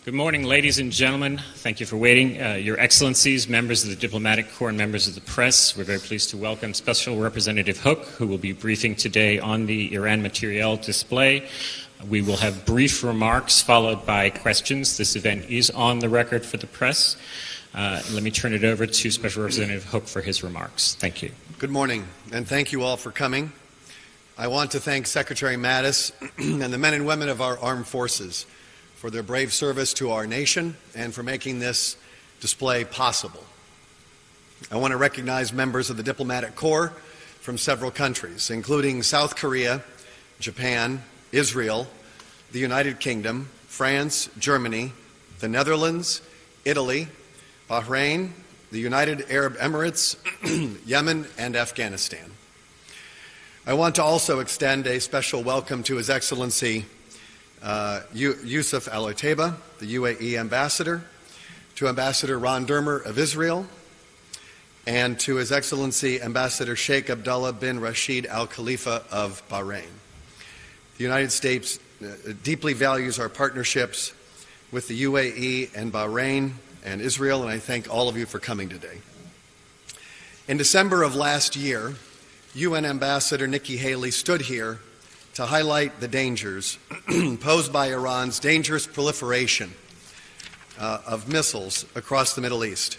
Good morning, ladies and gentlemen. Thank you for waiting. Your Excellencies, members of the Diplomatic Corps, and members of the press, we're very pleased to welcome Special Representative Hook, who will be briefing today on the Iran materiel display. We will have brief remarks followed by questions. This event is on the record for the press. Let me turn it over to Special Representative Hook for his remarks. Thank you. Good morning, and thank you all for coming. I want to thank Secretary Mattis and the men and women of our armed forces for their brave service to our nation and for making this display possible. I want to recognize members of the Diplomatic Corps from several countries, including South Korea, Japan, Israel, the United Kingdom, France, Germany, the Netherlands, Italy, Bahrain, the United Arab Emirates, Yemen, and Afghanistan. I want to also extend a special welcome to His Excellency Yusuf Al-Otaiba, the UAE ambassador, to Ambassador Ron Dermer of Israel, and to His Excellency Ambassador Sheikh Abdullah bin Rashid Al Khalifa of Bahrain. The United States deeply values our partnerships with the UAE and Bahrain and Israel, and I thank all of you for coming today. In December of last year, UN Ambassador Nikki Haley stood here to highlight the dangers posed by Iran's dangerous proliferation of missiles across the Middle East.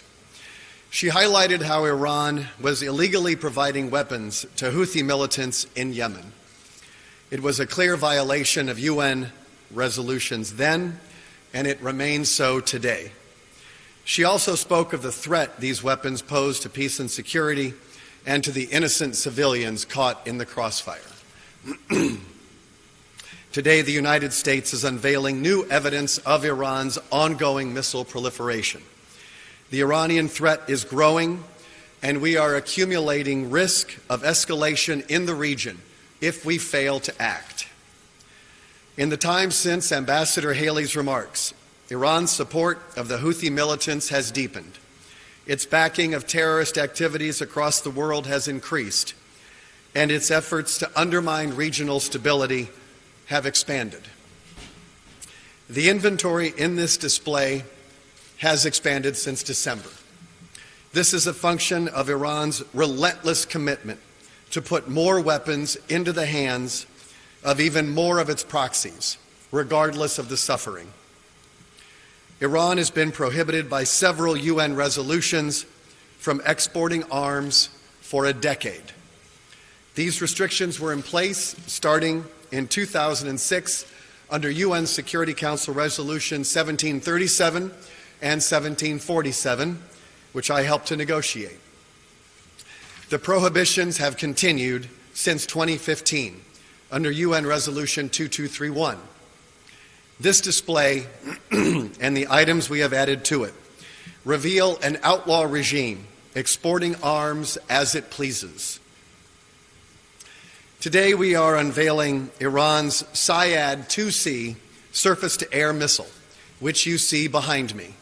She highlighted how Iran was illegally providing weapons to Houthi militants in Yemen. It was a clear violation of UN resolutions then, and it remains so today. She also spoke of the threat these weapons pose to peace and security and to the innocent civilians caught in the crossfire. Today, the United States is unveiling new evidence of Iran's ongoing missile proliferation. The Iranian threat is growing, and we are accumulating risk of escalation in the region if we fail to act. In the time since Ambassador Haley's remarks, Iran's support of the Houthi militants has deepened. Its backing of terrorist activities across the world has increased, and its efforts to undermine regional stability have expanded. The inventory in this display has expanded since December. This is a function of Iran's relentless commitment to put more weapons into the hands of even more of its proxies, regardless of the suffering. Iran has been prohibited by several UN resolutions from exporting arms for a decade. These restrictions were in place starting in 2006 under UN Security Council Resolution 1737 and 1747, which I helped to negotiate. The prohibitions have continued since 2015 under UN Resolution 2231. This display and the items we have added to it reveal an outlaw regime exporting arms as it pleases. Today we are unveiling Iran's Syad 2C surface-to-air missile, which you see behind me.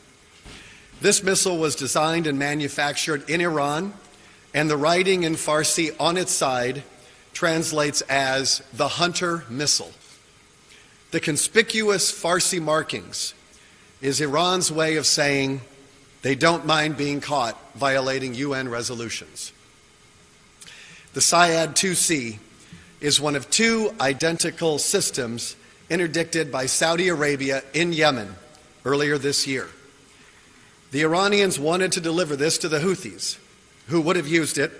This missile was designed and manufactured in Iran, and the writing in Farsi on its side translates as the Hunter Missile. The conspicuous Farsi markings is Iran's way of saying they don't mind being caught violating UN resolutions. The Syad 2C is one of two identical systems interdicted by Saudi Arabia in Yemen earlier this year. The Iranians wanted to deliver this to the Houthis, who would have used it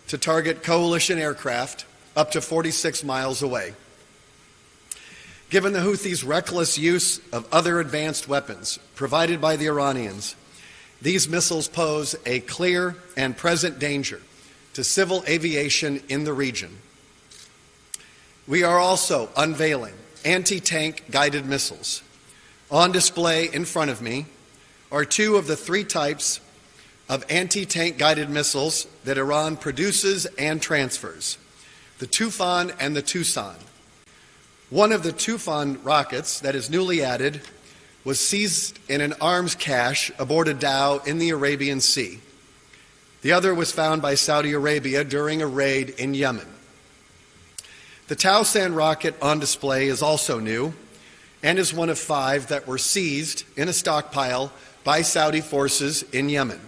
to target coalition aircraft up to 46 miles away. Given the Houthis' reckless use of other advanced weapons provided by the Iranians, these missiles pose a clear and present danger to civil aviation in the region. We are also unveiling anti-tank guided missiles. On display in front of me are two of the three types of anti-tank guided missiles that Iran produces and transfers, the Tufan and the Tucson. One of the Tufan rockets that is newly added was seized in an arms cache aboard a dhow in the Arabian Sea. The other was found by Saudi Arabia during a raid in Yemen. The Tausan rocket on display is also new and is one of 5 that were seized in a stockpile by Saudi forces in Yemen.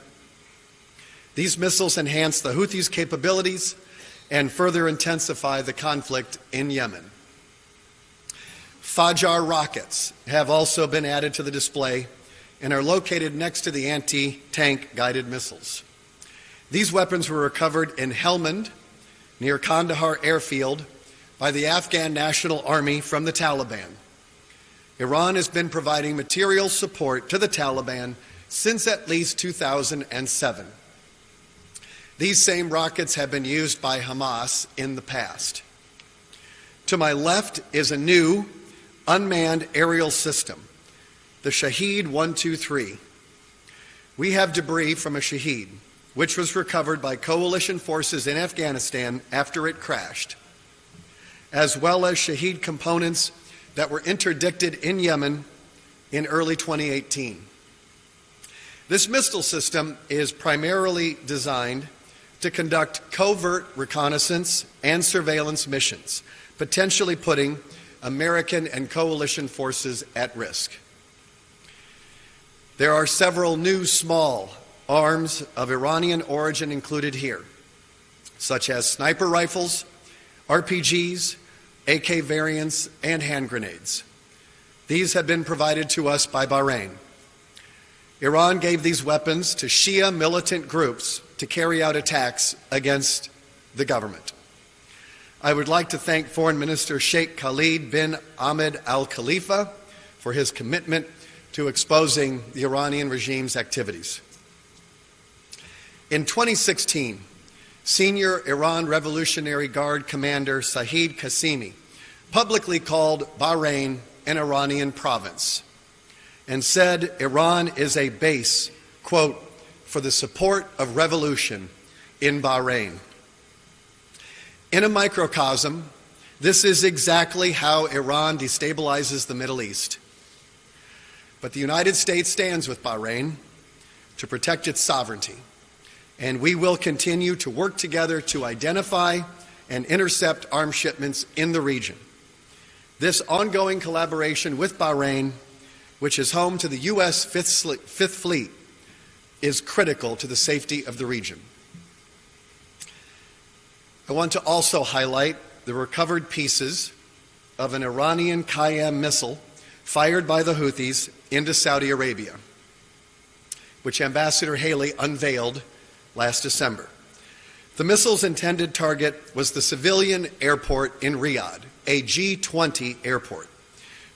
These missiles enhance the Houthis' capabilities and further intensify the conflict in Yemen. Fajar rockets have also been added to the display and are located next to the anti-tank guided missiles. These weapons were recovered in Helmand, near Kandahar airfield, by the Afghan National Army from the Taliban. Iran has been providing material support to the Taliban since at least 2007. These same rockets have been used by Hamas in the past. To my left is a new unmanned aerial system, the Shaheed 123. We have debris from a Shaheed, which was recovered by coalition forces in Afghanistan after it crashed, as well as Shaheed components that were interdicted in Yemen in early 2018. This missile system is primarily designed to conduct covert reconnaissance and surveillance missions, potentially putting American and coalition forces at risk. There are several new small arms of Iranian origin included here, such as sniper rifles, RPGs, AK variants, and hand grenades. These have been provided to us by Bahrain. Iran gave these weapons to Shia militant groups to carry out attacks against the government. I would like to thank Foreign Minister Sheikh Khalid bin Ahmed Al Khalifa for his commitment to exposing the Iranian regime's activities. In 2016, senior Iran Revolutionary Guard Commander Saeed Qasimi publicly called Bahrain an Iranian province and said Iran is a base, quote, for the support of revolution in Bahrain. In a microcosm, this is exactly how Iran destabilizes the Middle East. But the United States stands with Bahrain to protect its sovereignty, and we will continue to work together to identify and intercept arms shipments in the region. This ongoing collaboration with Bahrain, which is home to the U.S. Fifth Fleet, is critical to the safety of the region. I want to also highlight the recovered pieces of an Iranian Qaem missile fired by the Houthis into Saudi Arabia, which Ambassador Haley unveiled last December. The missile's intended target was the civilian airport in Riyadh, a G20 airport,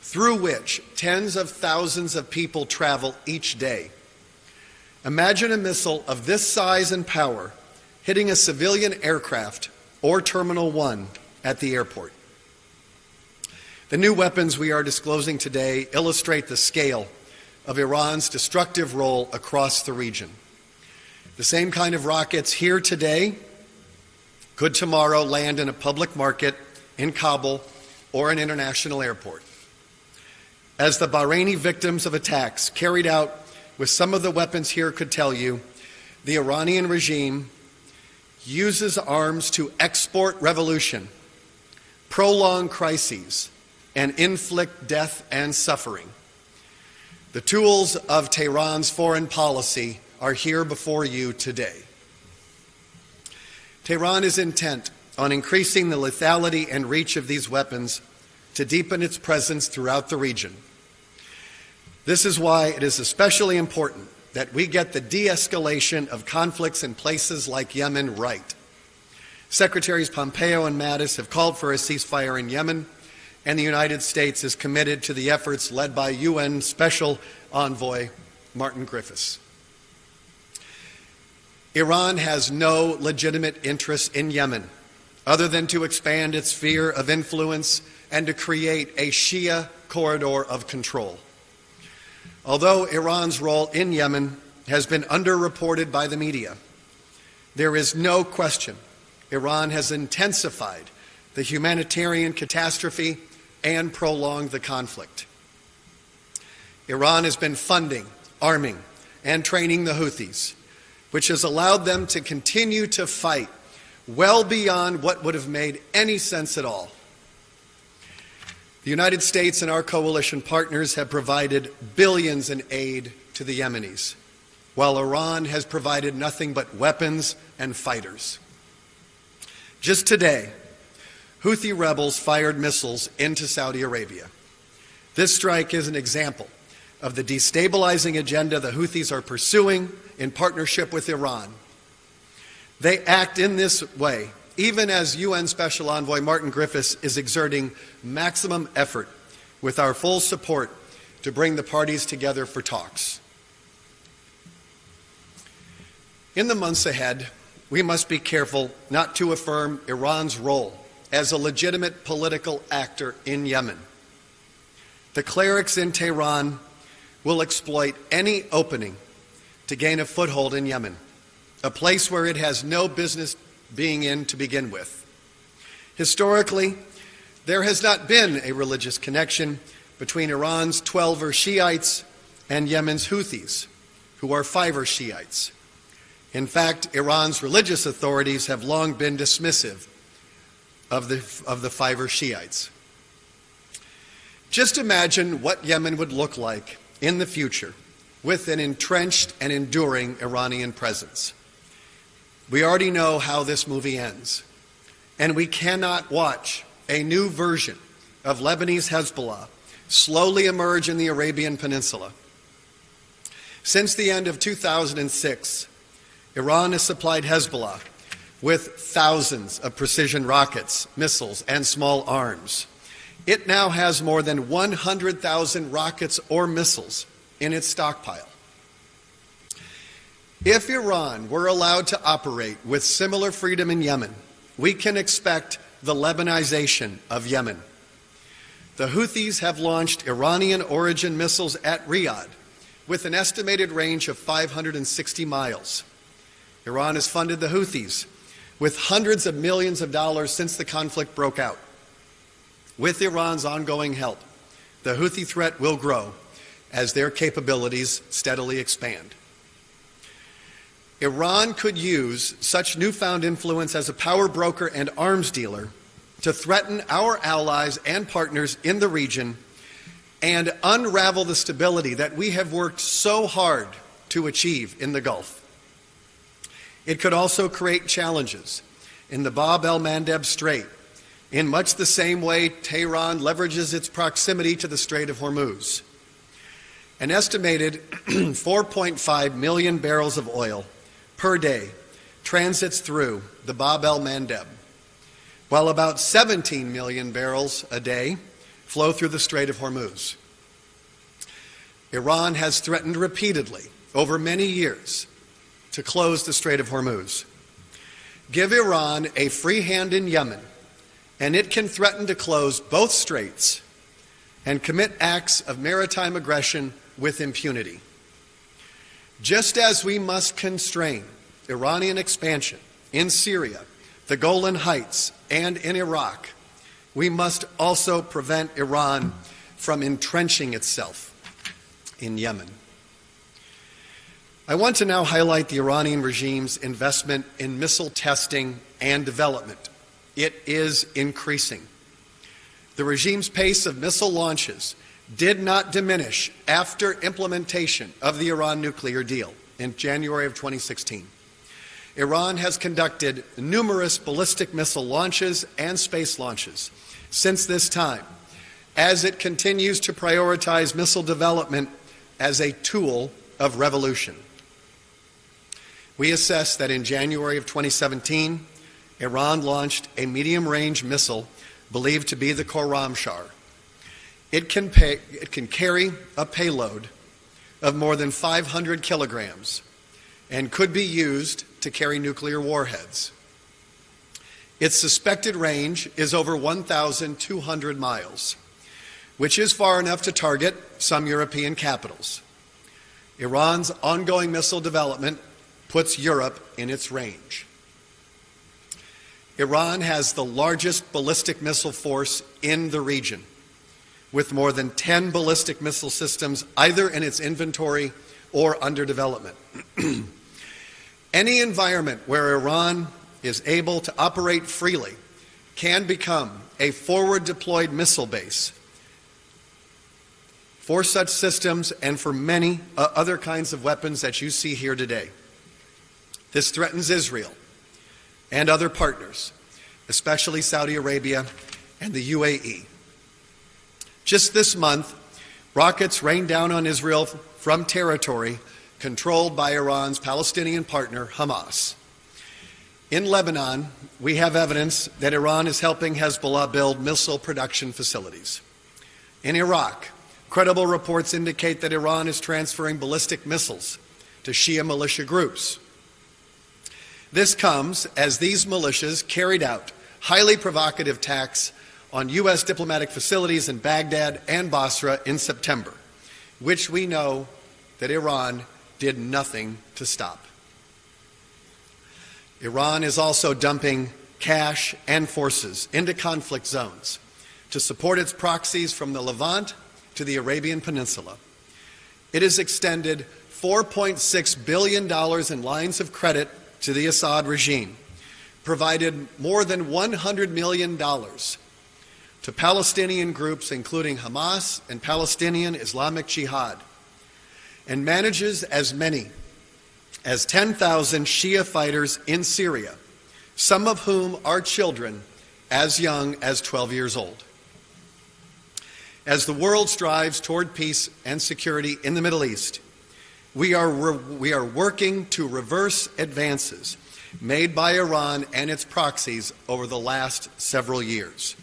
through which tens of thousands of people travel each day. Imagine a missile of this size and power hitting a civilian aircraft or Terminal 1 at the airport. The new weapons we are disclosing today illustrate the scale of Iran's destructive role across the region. The same kind of rockets here today could tomorrow land in a public market in Kabul or an international airport. As the Bahraini victims of attacks carried out with some of the weapons here could tell you, the Iranian regime uses arms to export revolution, prolong crises, and inflict death and suffering. The tools of Tehran's foreign policy are here before you today. Tehran is intent on increasing the lethality and reach of these weapons to deepen its presence throughout the region. This is why it is especially important that we get the de-escalation of conflicts in places like Yemen right. Secretaries Pompeo and Mattis have called for a ceasefire in Yemen, and the United States is committed to the efforts led by UN Special Envoy Martin Griffiths. Iran has no legitimate interest in Yemen other than to expand its sphere of influence and to create a Shia corridor of control. Although Iran's role in Yemen has been underreported by the media, there is no question Iran has intensified the humanitarian catastrophe and prolonged the conflict. Iran has been funding, arming, and training the Houthis, which has allowed them to continue to fight well beyond what would have made any sense at all. The United States and our coalition partners have provided billions in aid to the Yemenis, while Iran has provided nothing but weapons and fighters. Just today, Houthi rebels fired missiles into Saudi Arabia. This strike is an example of the destabilizing agenda the Houthis are pursuing in partnership with Iran. They act in this way even as UN Special Envoy Martin Griffiths is exerting maximum effort with our full support to bring the parties together for talks. In the months ahead, we must be careful not to affirm Iran's role as a legitimate political actor in Yemen. The clerics in Tehran will exploit any opening to gain a foothold in Yemen, a place where it has no business being in to begin with. Historically, there has not been a religious connection between Iran's 12er Shiites and Yemen's Houthis, who are 5er Shiites. In fact, Iran's religious authorities have long been dismissive of the 5er Shiites. Just imagine what Yemen would look like in the future with an entrenched and enduring Iranian presence. We already know how this movie ends, and we cannot watch a new version of Lebanese Hezbollah slowly emerge in the Arabian Peninsula. Since the end of 2006, Iran has supplied Hezbollah with thousands of precision rockets, missiles, and small arms. It now has more than 100,000 rockets or missiles in its stockpile. If Iran were allowed to operate with similar freedom in Yemen, we can expect the Lebanization of Yemen. The Houthis have launched Iranian-origin missiles at Riyadh with an estimated range of 560 miles. Iran has funded the Houthis with hundreds of millions of dollars since the conflict broke out. With Iran's ongoing help, the Houthi threat will grow as their capabilities steadily expand. Iran could use such newfound influence as a power broker and arms dealer to threaten our allies and partners in the region and unravel the stability that we have worked so hard to achieve in the Gulf. It could also create challenges in the Bab el-Mandeb Strait, in much the same way Tehran leverages its proximity to the Strait of Hormuz. An estimated 4.5 million barrels of oil per day transits through the Bab el-Mandeb, while about 17 million barrels a day flow through the Strait of Hormuz. Iran has threatened repeatedly over many years to close the Strait of Hormuz. Give Iran a free hand in Yemen, and it can threaten to close both straits and commit acts of maritime aggression with impunity. Just as we must constrain Iranian expansion in Syria, the Golan Heights, and in Iraq, we must also prevent Iran from entrenching itself in Yemen. I want to now highlight the Iranian regime's investment in missile testing and development. It is increasing. The regime's pace of missile launches did not diminish after implementation of the Iran nuclear deal in January of 2016. Iran has conducted numerous ballistic missile launches and space launches since this time, as it continues to prioritize missile development as a tool of revolution. We assess that in January of 2017, Iran launched a medium-range missile believed to be the Khorramshahr. It can carry a payload of more than 500 kilograms and could be used to carry nuclear warheads. Its suspected range is over 1,200 miles, which is far enough to target some European capitals. Iran's ongoing missile development puts Europe in its range. Iran has the largest ballistic missile force in the region, with more than 10 ballistic missile systems either in its inventory or under development. Any environment where Iran is able to operate freely can become a forward-deployed missile base for such systems and for many other kinds of weapons that you see here today. This threatens Israel and other partners, especially Saudi Arabia and the UAE. Just this month, rockets rained down on Israel from territory controlled by Iran's Palestinian partner, Hamas. In Lebanon, we have evidence that Iran is helping Hezbollah build missile production facilities. In Iraq, credible reports indicate that Iran is transferring ballistic missiles to Shia militia groups. This comes as these militias carried out highly provocative attacks on U.S. diplomatic facilities in Baghdad and Basra in September, which we know that Iran did nothing to stop. Iran is also dumping cash and forces into conflict zones to support its proxies from the Levant to the Arabian Peninsula. It has extended $4.6 billion in lines of credit to the Assad regime, provided more than $100 million to Palestinian groups including Hamas and Palestinian Islamic Jihad, and manages as many as 10,000 Shia fighters in Syria, some of whom are children as young as 12 years old. As the world strives toward peace and security in the Middle East, we are working to reverse advances made by Iran and its proxies over the last several years.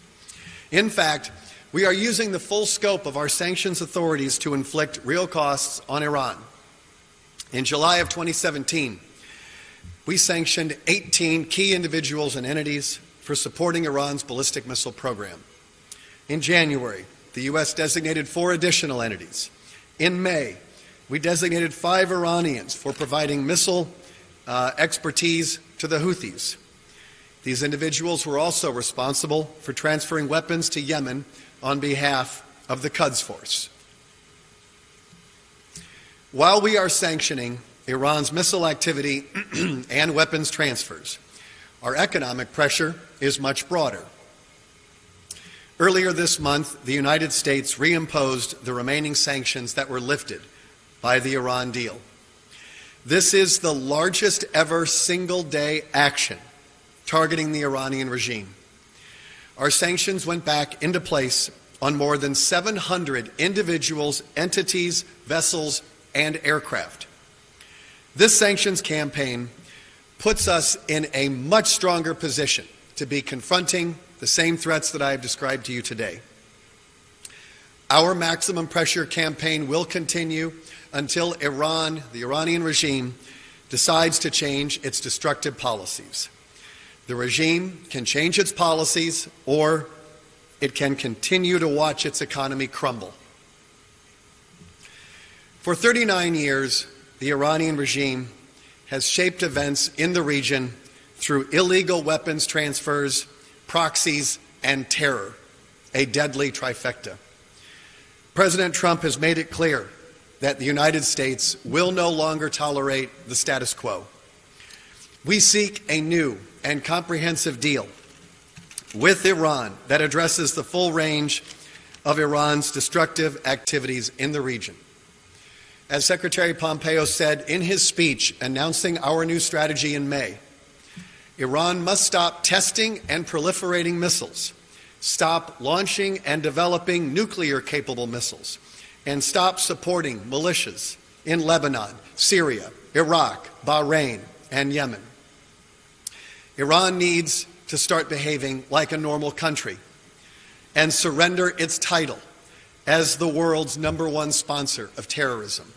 In fact, we are using the full scope of our sanctions authorities to inflict real costs on Iran. In July of 2017, we sanctioned 18 key individuals and entities for supporting Iran's ballistic missile program. In January, the U.S. designated 4 additional entities. In May, we designated 5 Iranians for providing missile expertise to the Houthis. These individuals were also responsible for transferring weapons to Yemen on behalf of the Quds Force. While we are sanctioning Iran's missile activity and weapons transfers, our economic pressure is much broader. Earlier this month, the United States reimposed the remaining sanctions that were lifted by the Iran deal. This is the largest ever single-day action targeting the Iranian regime. Our sanctions went back into place on more than 700 individuals, entities, vessels, and aircraft. This sanctions campaign puts us in a much stronger position to be confronting the same threats that I have described to you today. Our maximum pressure campaign will continue until Iran, the Iranian regime, decides to change its destructive policies. The regime can change its policies, or it can continue to watch its economy crumble. For 39 years, the Iranian regime has shaped events in the region through illegal weapons transfers, proxies, and terror, a deadly trifecta. President Trump has made it clear that the United States will no longer tolerate the status quo. We seek a new and comprehensive deal with Iran that addresses the full range of Iran's destructive activities in the region. As Secretary Pompeo said in his speech announcing our new strategy in May, Iran must stop testing and proliferating missiles, stop launching and developing nuclear-capable missiles, and stop supporting militias in Lebanon, Syria, Iraq, Bahrain, and Yemen. Iran needs to start behaving like a normal country and surrender its title as the world's #1 sponsor of terrorism.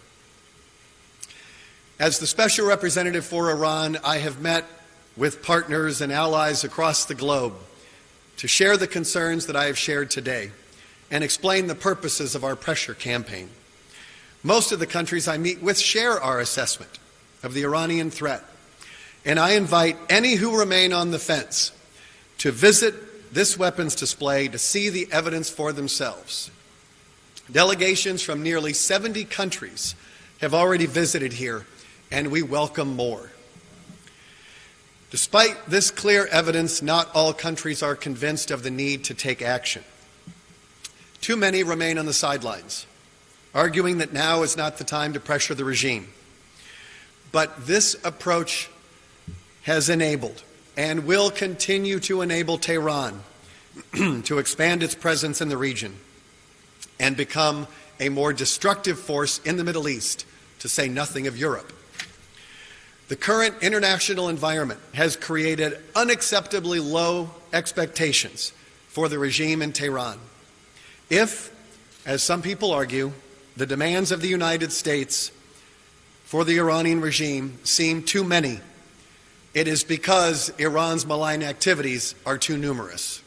As the Special Representative for Iran, I have met with partners and allies across the globe to share the concerns that I have shared today and explain the purposes of our pressure campaign. Most of the countries I meet with share our assessment of the Iranian threat, and I invite any who remain on the fence to visit this weapons display to see the evidence for themselves. Delegations from nearly 70 countries have already visited here, and we welcome more. Despite this clear evidence, not all countries are convinced of the need to take action. Too many remain on the sidelines, arguing that now is not the time to pressure the regime. But this approach has enabled and will continue to enable Tehran to expand its presence in the region and become a more destructive force in the Middle East, to say nothing of Europe. The current international environment has created unacceptably low expectations for the regime in Tehran. If, as some people argue, the demands of the United States for the Iranian regime seem too many, it is because Iran's malign activities are too numerous.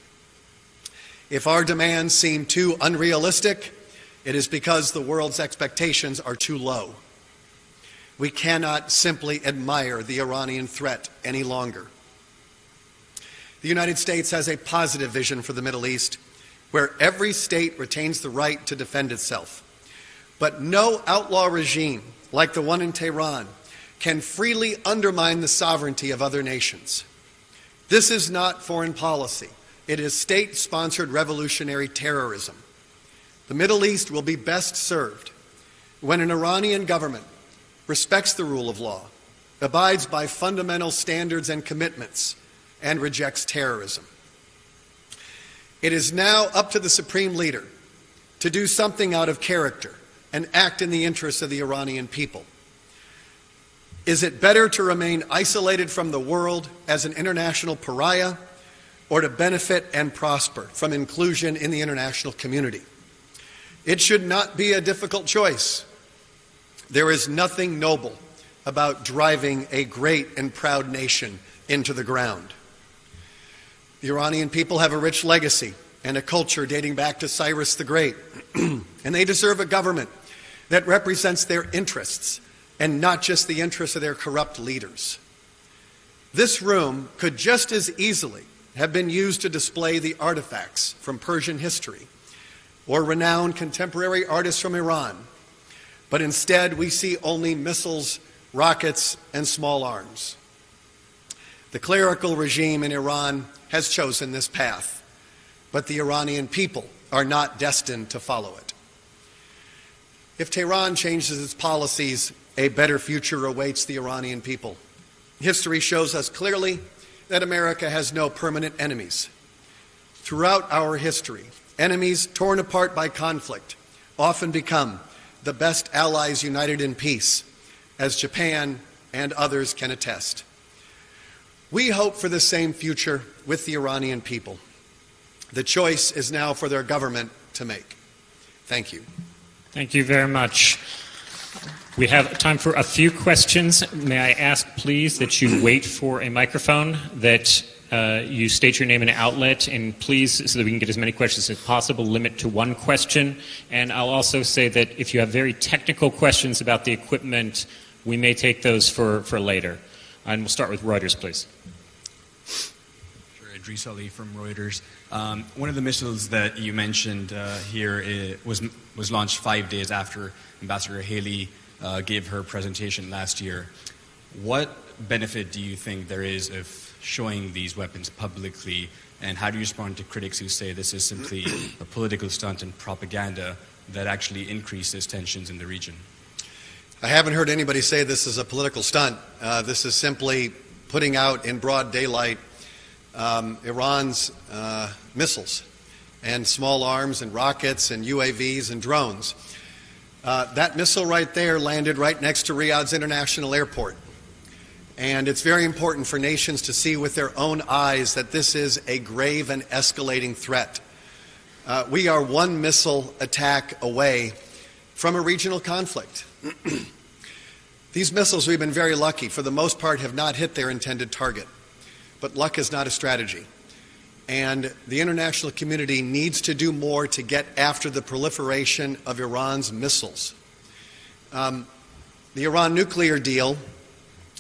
If our demands seem too unrealistic, it is because the world's expectations are too low. We cannot simply admire the Iranian threat any longer. The United States has a positive vision for the Middle East, where every state retains the right to defend itself. But no outlaw regime, like the one in Tehran, can freely undermine the sovereignty of other nations. This is not foreign policy. It is state-sponsored revolutionary terrorism. The Middle East will be best served when an Iranian government respects the rule of law, abides by fundamental standards and commitments, and rejects terrorism. It is now up to the supreme leader to do something out of character and act in the interests of the Iranian people. Is it better to remain isolated from the world as an international pariah, or to benefit and prosper from inclusion in the international community? It should not be a difficult choice. There is nothing noble about driving a great and proud nation into the ground. The Iranian people have a rich legacy and a culture dating back to Cyrus the Great, and they deserve a government that represents their interests and not just the interests of their corrupt leaders. This room could just as easily have been used to display the artifacts from Persian history or renowned contemporary artists from Iran, but instead we see only missiles, rockets, and small arms. The clerical regime in Iran has chosen this path, but the Iranian people are not destined to follow it. If Tehran changes its policies, a better future awaits the Iranian people. History shows us clearly that America has no permanent enemies. Throughout our history, enemies torn apart by conflict often become the best allies united in peace, as Japan and others can attest. We hope for the same future with the Iranian people. The choice is now for their government to make. Thank you. Thank you very much. We have time for a few questions. May I ask, please, that you wait for a microphone, that you state your name and outlet, and please, so that we can get as many questions as possible, limit to one question. And I'll also say that if you have very technical questions about the equipment, we may take those for later. And we'll start with Reuters, please. Sure, Idris Ali from Reuters. One of the missiles that you mentioned here was launched 5 days after Ambassador Haley gave her presentation last year. What benefit do you think there is of showing these weapons publicly, and how do you respond to critics who say this is simply a political stunt and propaganda that actually increases tensions in the region? I haven't heard anybody say this is a political stunt. This is simply putting out in broad daylight Iran's missiles and small arms and rockets and UAVs and drones. That missile right there landed right next to Riyadh's International Airport. And it's very important for nations to see with their own eyes that this is a grave and escalating threat. We are one missile attack away from a regional conflict. These missiles, we've been very lucky, for the most part, have not hit their intended target. But luck is not a strategy. And the international community needs to do more to get after the proliferation of Iran's missiles. The Iran nuclear deal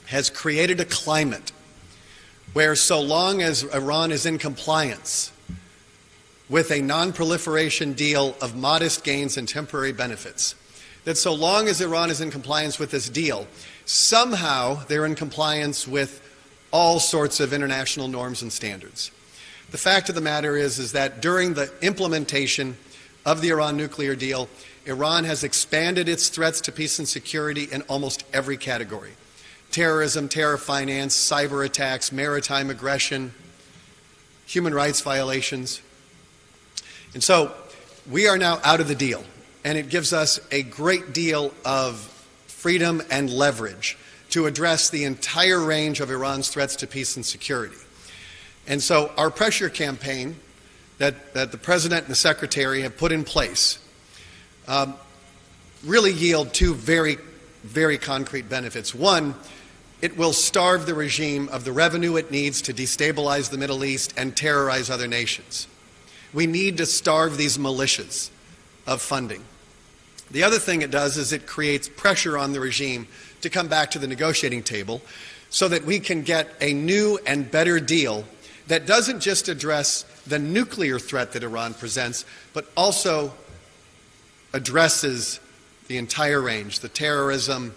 has created a climate where, so long as Iran is in compliance with a non-proliferation deal of modest gains and temporary benefits, that so long as Iran is in compliance with this deal, somehow they're in compliance with all sorts of international norms and standards. The fact of the matter is that during the implementation of the Iran nuclear deal, Iran has expanded its threats to peace and security in almost every category. Terrorism, terror finance, cyber attacks, maritime aggression, human rights violations. And so we are now out of the deal, and it gives us a great deal of freedom and leverage to address the entire range of Iran's threats to peace and security. And so our pressure campaign that the President and the Secretary have put in place really yield two very, very concrete benefits. One, it will starve the regime of the revenue it needs to destabilize the Middle East and terrorize other nations. We need to starve these militias of funding. The other thing it does is it creates pressure on the regime to come back to the negotiating table so that we can get a new and better deal that doesn't just address the nuclear threat that Iran presents, but also addresses the entire range, the terrorism,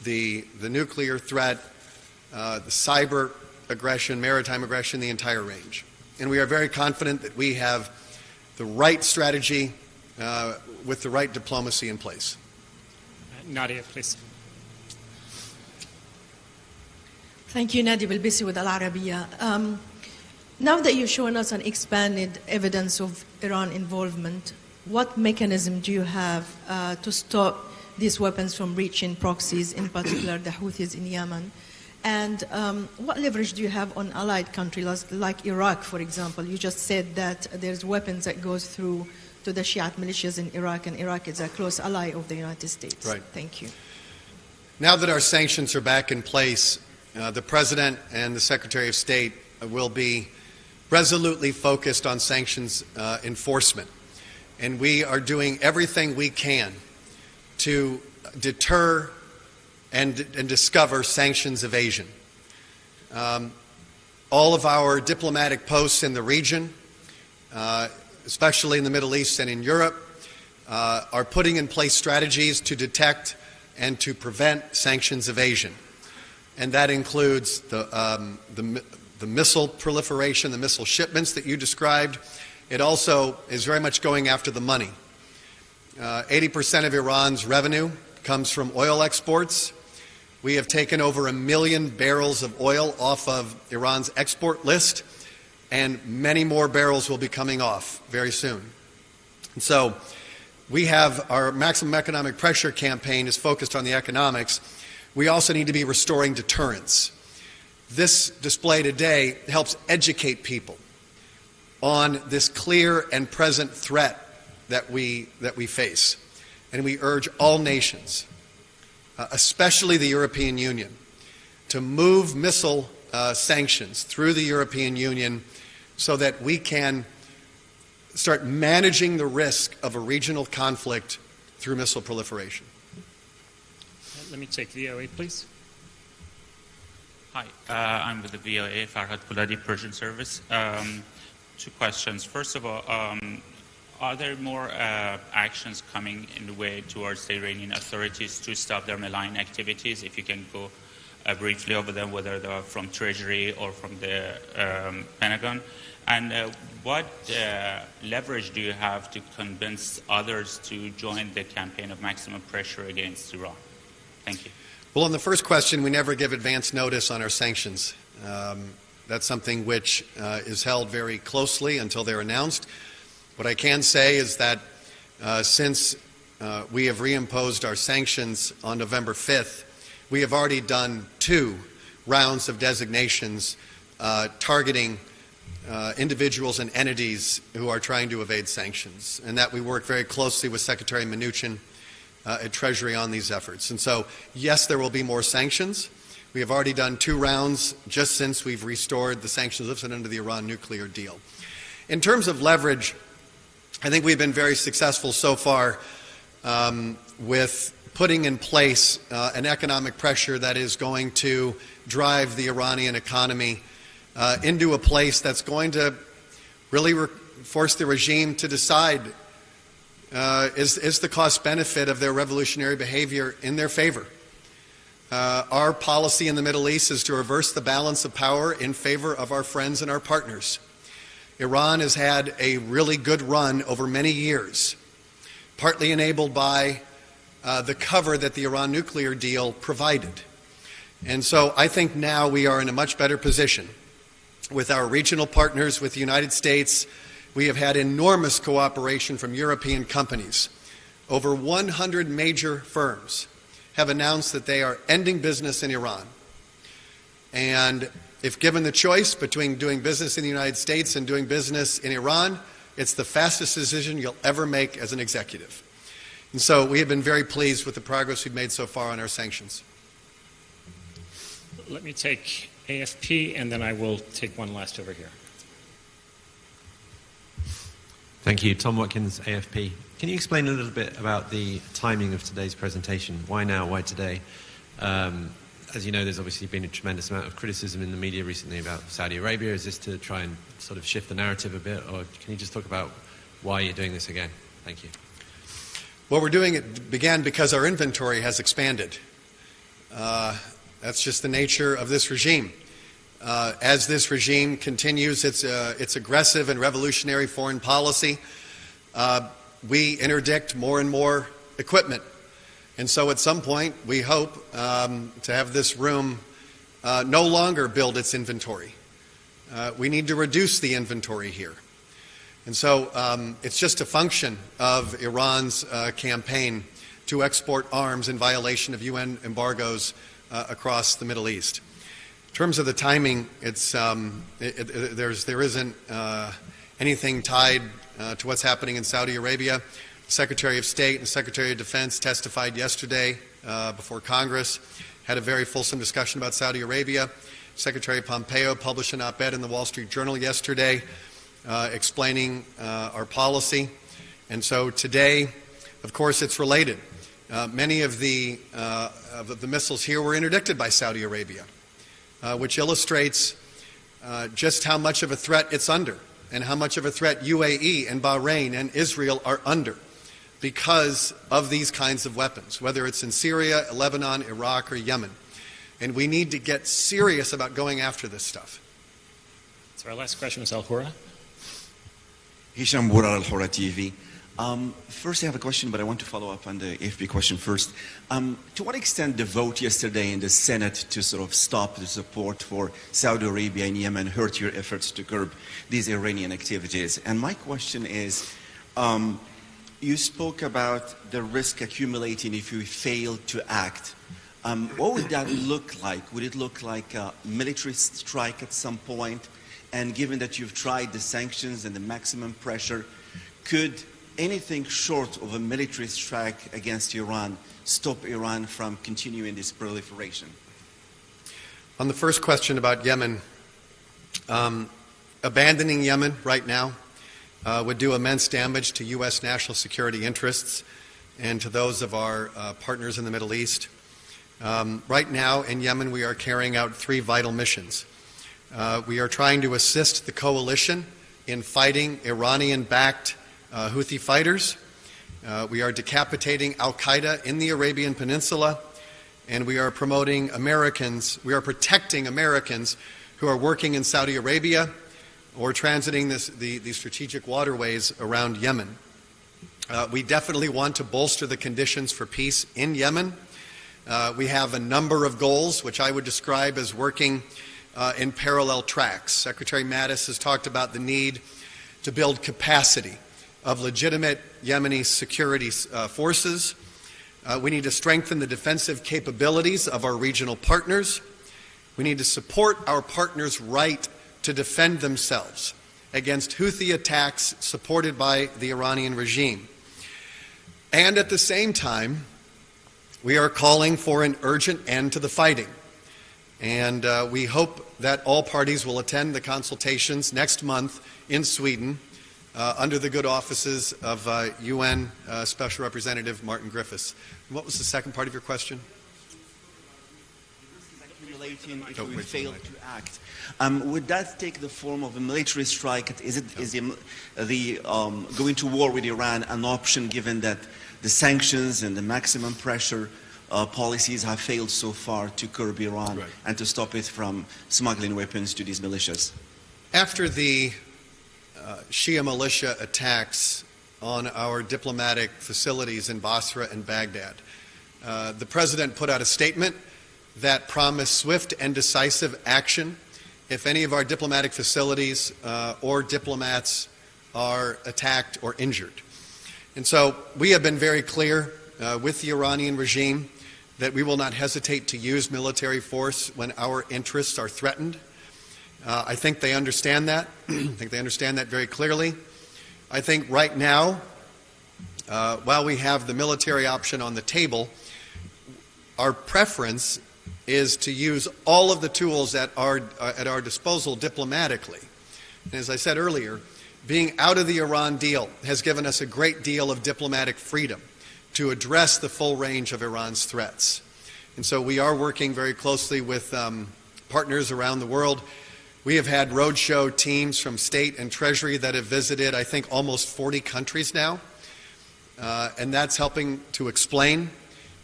the nuclear threat, the cyber aggression, maritime aggression, the entire range. And we are very confident that we have the right strategy with the right diplomacy in place. Nadia, please. Thank you, Nadia Belbisi with Al Arabiya. Now that you've shown us an expanded evidence of Iran involvement, what mechanism do you have to stop these weapons from reaching proxies, in particular the Houthis in Yemen? And what leverage do you have on allied countries like Iraq, for example? You just said that there's weapons that goes through to the Shiite militias in Iraq, and Iraq is a close ally of the United States. Right. Thank you. Now that our sanctions are back in place, the President and the Secretary of State will be resolutely focused on sanctions enforcement. And we are doing everything we can to deter and discover sanctions evasion. All of our diplomatic posts in the region, especially in the Middle East and in Europe, are putting in place strategies to detect and to prevent sanctions evasion. And that includes the missile proliferation, the missile shipments that you described. It also is very much going after the money. 80% of Iran's revenue comes from oil exports. We have taken over 1 million barrels of oil off of Iran's export list, and many more barrels will be coming off very soon. And so we have our maximum economic pressure campaign is focused on the economics. We also need to be restoring deterrence. This display today helps educate people on this clear and present threat that we face. And we urge all nations, especially the European Union, to move missile sanctions through the European Union so that we can start managing the risk of a regional conflict through missile proliferation. Let me take VOA, please. Hi, I'm with the VOA, Farhad Kuladi, Persian Service. Two questions. First of all, are there more actions coming in the way towards the Iranian authorities to stop their malign activities? If you can go briefly over them, whether they're from Treasury or from the Pentagon. And what leverage do you have to convince others to join the campaign of maximum pressure against Iran? Thank you. Well, on the first question, we never give advance notice on our sanctions. That's something which is held very closely until they're announced. What I can say is that since we have reimposed our sanctions on November 5th, we have already done 2 rounds of designations targeting individuals and entities who are trying to evade sanctions, and that we work very closely with Secretary Mnuchin at Treasury on these efforts. And so, yes, there will be more sanctions. We have already done 2 rounds just since we've restored the sanctions lifted under the Iran nuclear deal. In terms of leverage, I think we've been very successful so far with putting in place an economic pressure that is going to drive the Iranian economy into a place that's going to really force the regime to decide is the cost-benefit of their revolutionary behavior in their favor. Our policy in the Middle East is to reverse the balance of power in favor of our friends and our partners. Iran has had a really good run over many years partly enabled by the cover that the Iran nuclear deal provided. And so I think now we are in a much better position with our regional partners, with the United States. We have had enormous cooperation from European companies. Over 100 major firms have announced that they are ending business in Iran. And if given the choice between doing business in the United States and doing business in Iran, it's the fastest decision you'll ever make as an executive. And so we have been very pleased with the progress we've made so far on our sanctions. Let me take AFP, and then I will take one last over here. Thank you. Tom Watkins, AFP. Can you explain a little bit about the timing of today's presentation? Why now? Why today? As you know, there's obviously been a tremendous amount of criticism in the media recently about Saudi Arabia. Is this to try and sort of shift the narrative a bit, or can you just talk about why you're doing this again? Thank you. Well, we're doing it began because our inventory has expanded. That's just the nature of this regime. As this regime continues its aggressive and revolutionary foreign policy, we interdict more and more equipment. And so at some point, we hope to have this room no longer build its inventory. We need to reduce the inventory here. And so it's just a function of Iran's campaign to export arms in violation of UN embargoes across the Middle East. In terms of the timing, there isn't anything tied to what's happening in Saudi Arabia. The Secretary of State and Secretary of Defense testified yesterday before Congress, had a very fulsome discussion about Saudi Arabia. Secretary Pompeo published an op-ed in the Wall Street Journal yesterday explaining our policy. And so today, of course, it's related. Many of the missiles here were interdicted by Saudi Arabia, which illustrates just how much of a threat it's under and how much of a threat UAE and Bahrain and Israel are under because of these kinds of weapons, whether it's in Syria, Lebanon, Iraq, or Yemen. And we need to get serious about going after this stuff. So our last question is Al-Hura. Hisham Bourar, Al-Hura TV. First, I have a question, but I want to follow up on the AFP question first. To what extent the vote yesterday in the Senate to sort of stop the support for Saudi Arabia and Yemen hurt your efforts to curb these Iranian activities? And my question is, you spoke about the risk accumulating if you fail to act. What would that look like? Would it look like a military strike at some point? And given that you've tried the sanctions and the maximum pressure, could anything short of a military strike against Iran stop Iran from continuing this proliferation? On the first question about Yemen, abandoning Yemen right now would do immense damage to U.S. national security interests and to those of our partners in the Middle East. Right now in Yemen, we are carrying out 3 vital missions. We are trying to assist the coalition in fighting Iranian-backed Houthi fighters. We are decapitating Al-Qaeda in the Arabian Peninsula, and we are promoting Americans. We are protecting Americans who are working in Saudi Arabia or transiting the strategic waterways around Yemen. We definitely want to bolster the conditions for peace in Yemen. We have a number of goals, which I would describe as working in parallel tracks. Secretary Mattis has talked about the need to build capacity of legitimate Yemeni security forces. We need to strengthen the defensive capabilities of our regional partners. We need to support our partners' right to defend themselves against Houthi attacks supported by the Iranian regime. And at the same time, we are calling for an urgent end to the fighting. And we hope that all parties will attend the consultations next month in Sweden under the good offices of UN Special Representative Martin Griffiths. What was the second part of your question? Accumulating if we fail to act. Would that take the form of a military strike? Is the going to war with Iran an option given that the sanctions and the maximum pressure policies have failed so far to curb Iran and to stop it from smuggling weapons to these militias? After the Shia militia attacks on our diplomatic facilities in Basra and Baghdad. The President put out a statement that promised swift and decisive action if any of our diplomatic facilities or diplomats are attacked or injured. And so we have been very clear with the Iranian regime that we will not hesitate to use military force when our interests are threatened. I think they understand that. I think they understand that very clearly. I think right now, while we have the military option on the table, our preference is to use all of the tools at our disposal diplomatically. And as I said earlier, being out of the Iran deal has given us a great deal of diplomatic freedom to address the full range of Iran's threats. And so we are working very closely with partners around the world. We have had roadshow teams from State and Treasury that have visited, I think, almost 40 countries now. And that's helping to explain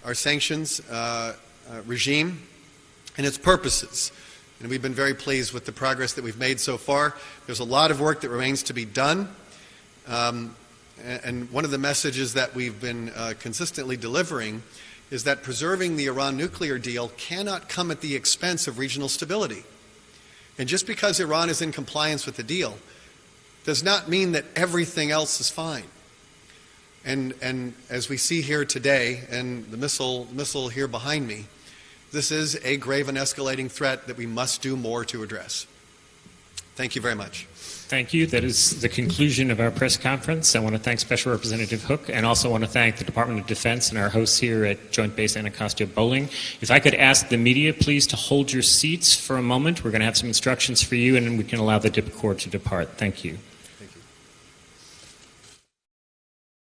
our sanctions regime and its purposes. And we've been very pleased with the progress that we've made so far. There's a lot of work that remains to be done. And one of the messages that we've been consistently delivering is that preserving the Iran nuclear deal cannot come at the expense of regional stability. And just because Iran is in compliance with the deal does not mean that everything else is fine. And as we see here today, and the missile here behind me, this is a grave and escalating threat that we must do more to address. Thank you very much. Thank you. That is the conclusion of our press conference. I want to thank Special Representative Hook, and also want to thank the Department of Defense and our hosts here at Joint-Base Anacostia Bolling. If I could ask the media, please, to hold your seats for a moment. We're going to have some instructions for you, and then we can allow the DIP Corps to depart. Thank you.